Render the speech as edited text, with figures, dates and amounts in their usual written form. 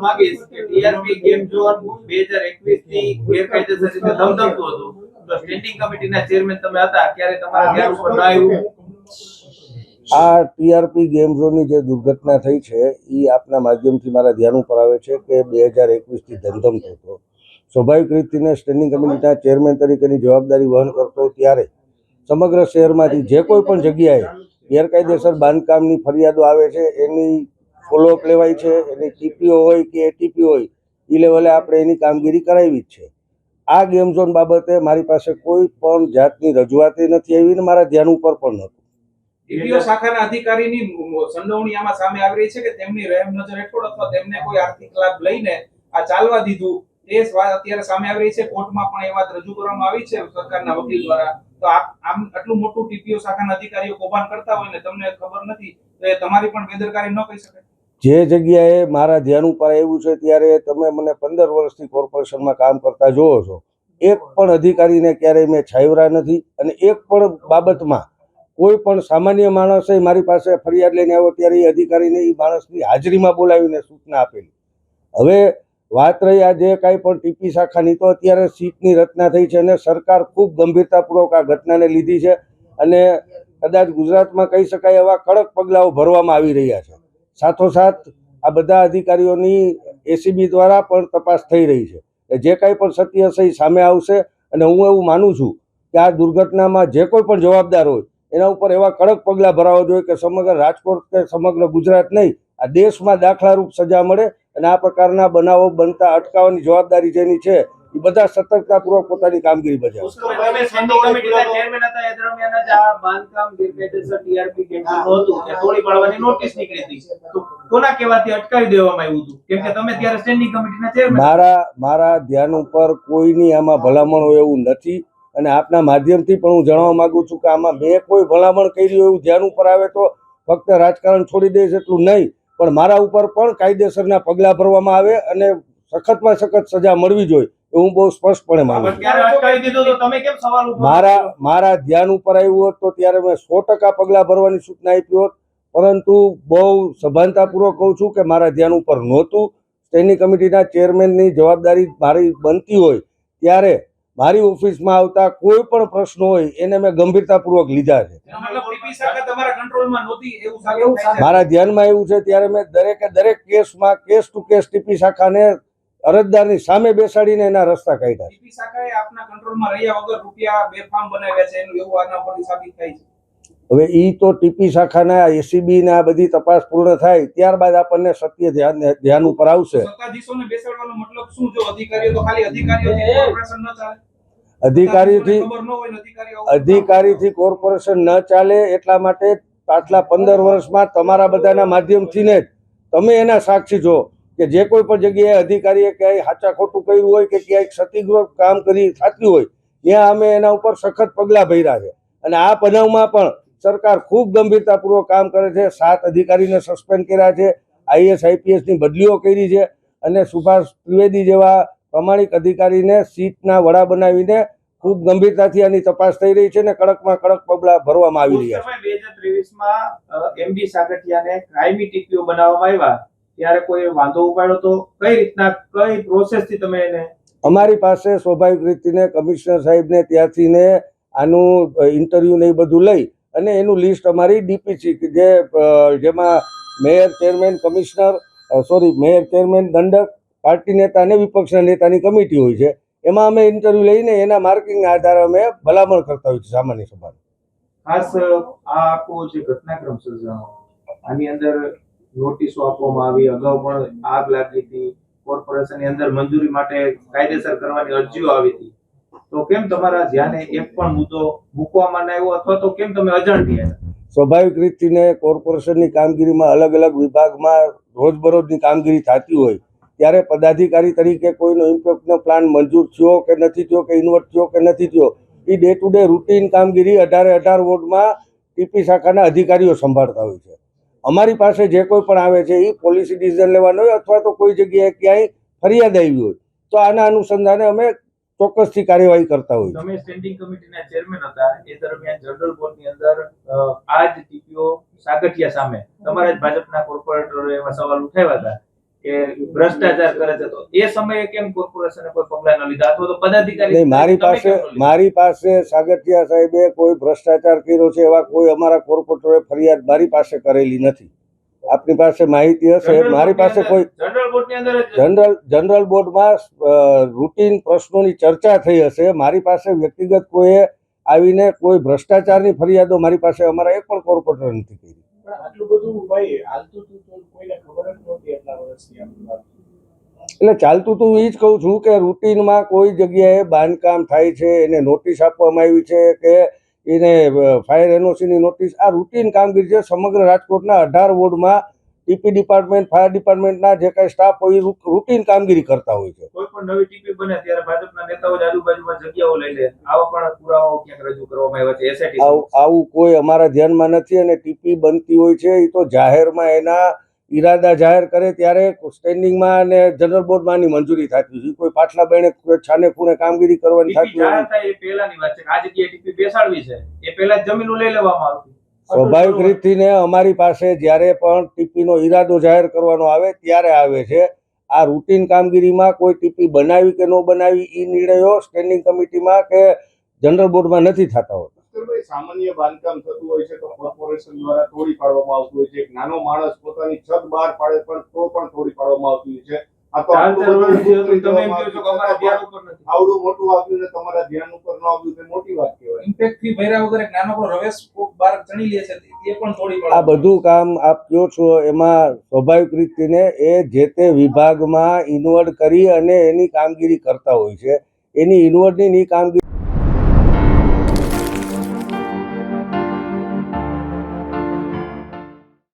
માંગીશ કે TRP game zone 2021 થી ગેરકાયદેસર રીતે ધમધમતું હતું, તો સ્ટેન્ડિંગ કમિટીના ચેરમેન તમે હતા, ત્યારે તમારા ધ્યાન ઉપર ન આવ્યું? આ ટીઆરપી ગેમ ઝોનની જે દુર્ઘટના થઈ છે એ આપના માધ્યમથી મારા ધ્યાન ઉપર આવે છે કે 2021થી ધમધમતો હતો. સ્વાભાવિક રીતે સ્ટેન્ડિંગ કમિટીના ચેરમેન તરીકેની જવાબદારી વહન કરતો ત્યારે સમગ્ર શહેરમાંથી જે કોઈ પણ જગ્યાએ ગેરકાયદેસર બાંધકામની ફરિયાદો આવે છે એની ફોલોઅપ લેવાય છે. એની ટીપીઓ હોય કે એટીપી હોય એ લેવલે આપણે એની કામગીરી કરાવી જ છે. આ ગેમ ઝોન બાબતે મારી પાસે કોઈ પણ જાતની રજૂઆત નથી આવી ને મારા ધ્યાન ઉપર પણ નહોતું. ટીપીઓ શાખાના અધિકારીની સંડોવણી આમાં સામે આવી રહી છે કે તેમની રહેમ નજર હેઠળ અથવા તેમને કોઈ આર્થિક લાભ લઈને આ ચાલવા દીધું, એ વાત અત્યારે સામે આવી રહી છે. કોર્ટમાં પણ એ વાત રજૂ કરવામાં આવી છે સરકારના વકીલ દ્વારા. તો આમ આટલું મોટું ટીપીઓ શાખાના અધિકારીઓ કૌભાંડ કરતા હોય ને તમને ખબર નથી, તો એ તમારી પણ બેદરકારી ન કહી શકાય? જે જગ્યાએ મારા ધ્યાન ઉપર આવ્યું છે ત્યારે તમે મને 15 વર્ષથી કોર્પોરેશનમાં કામ કરતા જોવો છો, એક પણ અધિકારીને ક્યારેય મેં છાવરા નથી અને એક પણ બાબતમાં કોઈ પણ સામાન્ય માણસે મારી પાસે ફરિયાદ લઈને આવ્યો ત્યારે એ અધિકારીને એ માણસની હાજરીમાં બોલાવીને સૂચના આપેલી. હવે વાત રહી આ જે કાંઈ પણ ટીપી શાખાની, તો અત્યારે સીટની રચના થઈ છે અને સરકાર ખૂબ ગંભીરતાપૂર્વક આ ઘટનાને લીધી છે અને કદાચ ગુજરાતમાં કહી શકાય એવા કડક પગલાઓ ભરવામાં આવી રહ્યા છે. સાથોસાથ આ બધા અધિકારીઓની એસીબી દ્વારા પણ તપાસ થઈ રહી છે. જે કાંઈ પણ સત્ય હશે એ સામે આવશે અને હું એવું માનું છું કે આ દુર્ઘટનામાં જે કોઈ પણ જવાબદાર હોય એના ઉપર એવા કડક પગલાં ભરાવા જોઈએ કે સમગ્ર રાજકોટ કે સમગ્ર ગુજરાત નહીં, આ દેશમાં દાખલારૂપ સજા મળે અને આ પ્રકારના બનાવો બનતા અટકાવવાની જવાબદારી જેની છે એ બધા સતર્કતાપૂર્વક પોતાની કામગીરી બજાવે. મારા ધ્યાન ઉપર કોઈની આમાં ભલામણ હોય એવું નથી અને આપના માધ્યમથી પણ હું જણાવવા માંગુ છું કે આમાં મેં કોઈ ભલામણ કરી એવું ધ્યાન ઉપર આવે તો ફક્ત રાજકારણ છોડી દઈશ એટલું નહીં, પણ મારા ઉપર પણ કાયદેસરના પગલાં ભરવામાં આવે અને સખતમાં સખત સજા મળવી જોઈએ એ હું બહુ સ્પષ્ટપણે માનું છું. મારા ધ્યાન ઉપર આવ્યું હોત તો ત્યારે મેં 100% પગલાં ભરવાની સૂચના આપી હોત, પરંતુ બહુ સભાનતાપૂર્વક કહું છું કે મારા ધ્યાન ઉપર નહોતું. સ્ટેન્ડિંગ કમિટીના ચેરમેનની જવાબદારી મારી બનતી હોય ત્યારે મારી ઓફિસમાં આવતા કોઈ પણ પ્રશ્નો હોય એને મેં ગંભીરતાપૂર્વક લીધા છે. મારા ધ્યાનમાં આવ્યું છે ત્યારે મેં દરેક કેસમાં કેસ ટુ કેસ ટીપી શાખાને અરજદારની સામે બેસાડીને એના રસ્તા કાઢ્યા. ટીપી શાખાએ આપના કંટ્રોલમાં રહ્યા વગર રૂપિયા બેફામ બનાવ્યા છે એનું એવું આના પરથી સાબિત થાય છે. હવે ઈ તો ટીપી શાખાના એસીબી ના બધી તપાસ પૂર્ણ થાય ત્યારબાદ આપણને સત્ય ધ્યાન ઉપર આવશે. સત્તાધીશોને બેસાડવાનો મતલબ શું? જો અધિકારીઓ તો ખાલી અધિકારીઓથી કોર્પોરેશન ન ચાલે, અધિકારીથી કોર્પોરેશન ન ચાલે એટલા માટે પાછલા 15 વર્ષમાં તમારા બધાના માધ્યમથી ને તમે એના સાક્ષી છો કે જે કોઈ પણ જગ્યાએ અધિકારીએ ક્યાંય સાચા ખોટું કર્યું હોય કે ક્યાંય ક્ષતિગ્રસ્ત કામ કરી થતું હોય ત્યાં અમે એના ઉપર સખત પગલાં ભર્યા છે અને આ બનાવમાં પણ સરકાર ખૂબ ગંભીરતાપૂર્વક કામ કરે છે. 7 અધિકારીને સસ્પેન્ડ કર્યા છે, આઈએસ આઈપીએસની બદલીઓ કરી છે અને સુભાષ ત્રિવેદી જેવા પ્રમાણિક અધિકારીને સીટના વડા બનાવીને ખૂબ ગંભીરતાથી આની તપાસ થઈ રહી છે અને કડકમાં કડક પગલાં ભરવામાં આવી રહ્યા છે. 2023માં એમડી સાગઠિયાને કાયમી ટીપીઓ બનાવવામાં આવ્યા ત્યારે કોઈ વાંધો ઉપાડ્યો તો કઈ રીતના કઈ પ્રોસેસથી તમે એને? અમારી પાસે સ્વાભાવિક રીતે કમિશનર સાહેબને ત્યાંથી ને આનું ઇન્ટરવ્યુ ને એ બધું લઈ અને એનું લિસ્ટ અમારી ડીપીસી જેમાં મેયર ચેરમેન દંડક, પાર્ટી નેતા અને વિપક્ષના નેતાની કમિટી હોય છે. એમાં અમે ઇન્ટરવ્યુ લઈને એના માર્કિંગના આધારે અમે ભલામણ કરતા હોય છે સામાન્ય સભાને. ખાસ આ આખો જે ઘટનાક્રમ સર્જાયો આની અંદર નોટિસો આપવામાં આવી, અગાઉ પણ આગ લાગી હતી, કોર્પોરેશનની અંદર મંજૂરી માટે કાયદેસર કરવાની અરજીઓ આવી હતી, તો કેમ તમારા ધ્યાને એક પણ મુદ્દો મૂકવામાં ન આવ્યો અથવા તો કેમ તમે અજાણ રહ્યા? સ્વાભાવિક રીતે કોર્પોરેશનની કામગીરીમાં અલગ અલગ વિભાગમાં રોજબરોજની કામગીરી થતી હોય ત્યારે પદાધિકારી તરીકે કોઈનો ઇમ્પેક્ટનો પ્લાન મંજૂર થયો કે નથી થયો કે ઇન્વર્ટ થયો કે નથી થયો એ ડે ટુ ડે રૂટીન કામગીરી 18 વોર્ડમાં ટીપી શાખાના અધિકારીઓ સંભાળતા હોય છે. અમારી પાસે જે કોઈ પણ આવે છે એ પોલિસી ડિસિઝન લેવાનો હોય અથવા તો કોઈ જગ્યાએ ક્યાંય ફરિયાદ આવી હોય તો આના અનુસંધાને અમે ચોક્કસથી કાર્યવાહી કરતા હોય. તમે સ્ટેન્ડિંગ કમિટીના ચેરમેન હતા એ દરમિયાન જનરલ બોર્ડની અંદર આ જ ટીપીઓ સાગઠિયા સામે તમારા જ ભાજપના કોર્પોરેટરોએ એવા સવાલ ઉઠાવ્યા હતા. કે ભ્રષ્ટાચાર કરે છે, તો એ સમયે કેમ કોર્પોરેશને કોઈ પગલાં ન લીધા અથવા તો પદાધિકારી નહીં, મારી પાસે સાગઠિયા સાહેબે કોઈ ભ્રષ્ટાચાર કર્યો છે એવા કોઈ અમારા કોર્પોરેટરે ફરિયાદ મારી પાસે કરેલી નથી. આપની પાસે માહિતી હશે, મારી પાસે કોઈ જનરલ બોર્ડની અંદર જનરલ બોર્ડમાં રૂટીન પ્રશ્નોની ચર્ચા થઈ હશે. મારી પાસે વ્યક્તિગત કોઈએ આવીને કોઈ ભ્રષ્ટાચારની ફરિયાદો મારી પાસે અમારા એક પણ કોર્પોરેટર નથી કરી. આટલું બધું ભાઈ હાલતું હતું તો કોઈને ખબર જ નહોતી એટલા વર્ષથી આ બધું. એટલે ચાલતું તો એ જ કહું છું કે રૂટીનમાં કોઈ જગ્યાએ બાંધકામ થાય છે, એને નોટિસ આપવામાં આવી છે કે એને ફાયર એનઓસીની નોટિસ, આ રૂટીન કામગીરી છે. સમગ્ર રાજકોટના 18 વોર્ડમાં ટીપી ડિપાર્ટમેન્ટ, ફાયર ડિપાર્ટમેન્ટના જે કાંઈ સ્ટાફ હોય એ રૂટીન કામગીરી કરતા હોય છે. કોઈ પણ નવી ટીપી બને ત્યારે ભાજપના નેતાઓ જ આજુબાજુમાં જગ્યાઓ લઈ લે, આવા પણ પુરાવાઓ ક્યાંક રજૂ કરવામાં આવ્યા છે એસઆઈટી. આવું કોઈ અમારા ધ્યાનમાં નથી. અને ટીપી બનતી હોય છે એ તો જાહેરમાં એના ઈરાદા જાહેર કરે ત્યારે સ્ટેન્ડિંગમાં અને જનરલ બોર્ડમાં આની મંજૂરી થતી હોય છે. કોઈ પાછલા બેને છાને ખૂણે કામગીરી કરવાની થતી હોય. જાહેર થાય એ પહેલાની વાત છે. આ જગ્યાએ ટીપી બેસાડવી છે એ પહેલા જ જમીનો લઈ લેવામાં આવતી. સ્વાભાવિક રીતથી ને અમારી પાસે જ્યારે પણ ટીપીનો ઈરાદો જાહેર કરવાનો આવે ત્યારે આવે છે. આ રૂટીન કામગીરીમાં કોઈ ટીપી બનાવી કે ન બનાવી એ નિર્ણયો સ્ટેન્ડિંગ કમિટીમાં કે જનરલ બોર્ડમાં નથી થતા હોતા. સામાન્ય બાંધકામ થતું હોય છે તો કોર્પોરેશન દ્વારા તોડી પાડવામાં આવતું હોય છે. એક નાનો માણસ પોતાની છત બહાર પાડે પણ તો પણ તોડી પાડવામાં આવતું હોય છે. આ તો આવડું મોટું આવ્યું ને તમારા ધ્યાન ઉપર ન આવ્યું તે મોટી વાત કહેવાય. ઇમ્પેક્ટ ફી ભર્યા વગર એક નાનકડો રવેશ બહાર ચણી લે છે એ પણ થોડી આ બધું કામ આપ કહો છો એમાં સ્વાભાવિક રીતે એ જે તે વિભાગમાં ઇન્વોલ્વ કરી અને એની કામગીરી કરતા હોય છે. એની ઇન્વોલ્વની કામગીરી